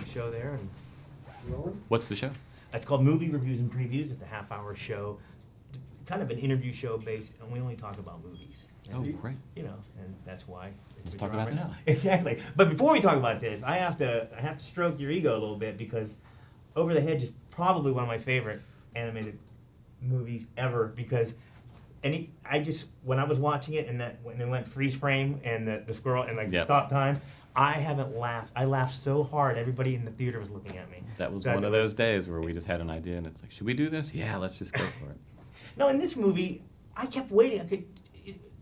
show there, and What's the show? it's called Movie Reviews and Previews. It's a half-hour show, kind of an interview show based, and we only talk about movies. Oh, great. You know, and that's why Let's what talk you're on about right this. now. Exactly. But before we talk about this, I have to stroke your ego a little bit, because Over the Hedge is probably one of my favorite animated movies ever, because when I was watching it, and when it went freeze frame and the squirrel and Yep. stop time, I haven't laughed. I laughed so hard, everybody in the theater was looking at me. That was Because one it of those days where we just had an idea and it's like, should we do this? Yeah, let's just go for it. No, in this movie, I kept waiting.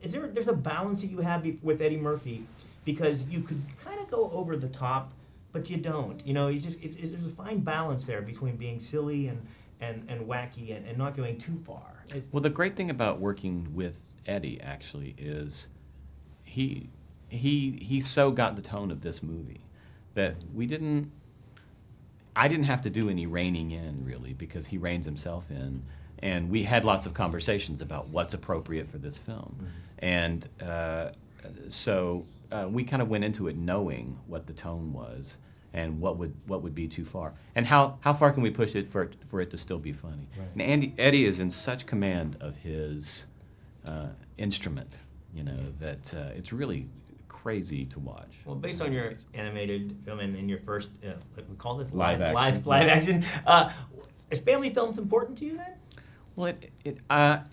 There's a balance that you have with Eddie Murphy, because you could kind of go over the top, but you don't. You know, there's a fine balance there between being silly and wacky and not going too far. Well, the great thing about working with Eddie actually is he so got the tone of this movie that I didn't have to do any reining in, really, because he reins himself in, and we had lots of conversations about what's appropriate for this film. Mm-hmm. And so we kind of went into it knowing what the tone was and what would be too far, and how far can we push it for it to still be funny. Right. And Eddie is in such command of his instrument, you know, that it's really crazy to watch. Well, based on your animated film and your first, like we call this Live action. live action, is family films important to you then? Well,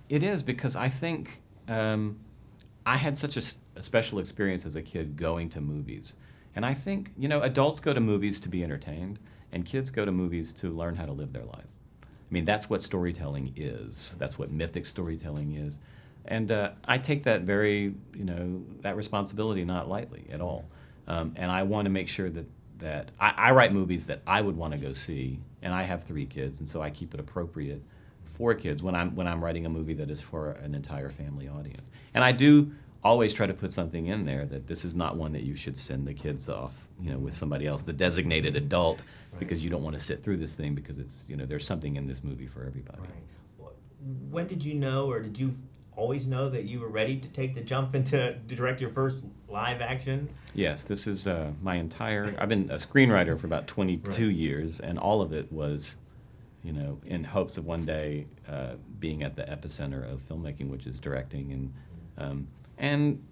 it is, because I think I had such a special experience as a kid going to movies. And I think, you know, adults go to movies to be entertained, and kids go to movies to learn how to live their life. I mean, that's what storytelling is. That's what mythic storytelling is. And I take that that responsibility not lightly at all. And I want to make sure that I write movies that I would want to go see, and I have 3 kids, and so I keep it appropriate for kids when I'm writing a movie that is for an entire family audience. And I do always try to put something in there that this is not one that you should send the kids off, you know, with somebody else, the designated adult, because you don't want to sit through this thing, because it's, you know, there's something in this movie for everybody. Right. When did you know, or did you always know that you were ready to take the jump to direct your first live action? Yes, this is I've been a screenwriter for about 22 Right. years, and all of it was, you know, in hopes of one day being at the epicenter of filmmaking, which is directing. And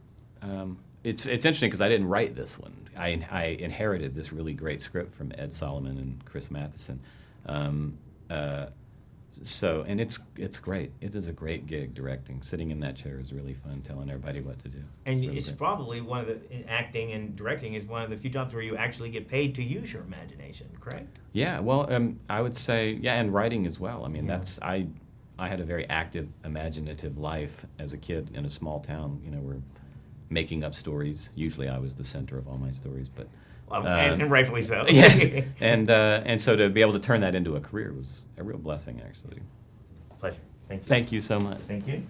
it's interesting, because I didn't write this one. I inherited this really great script from Ed Solomon and Chris Matheson. So, and it's great. It is a great gig directing. Sitting in that chair is really fun, telling everybody what to do. And really it's great. probably one of acting and directing is one of the few jobs where you actually get paid to use your imagination, correct? Yeah, well, I would say, yeah, and writing as well. I mean, Yeah. I had a very active, imaginative life as a kid in a small town. You know, we're making up stories. Usually, I was the center of all my stories, but And rightfully so. yes, and so to be able to turn that into a career was a real blessing, actually. Pleasure. Thank you. Thank you so much. Thank you.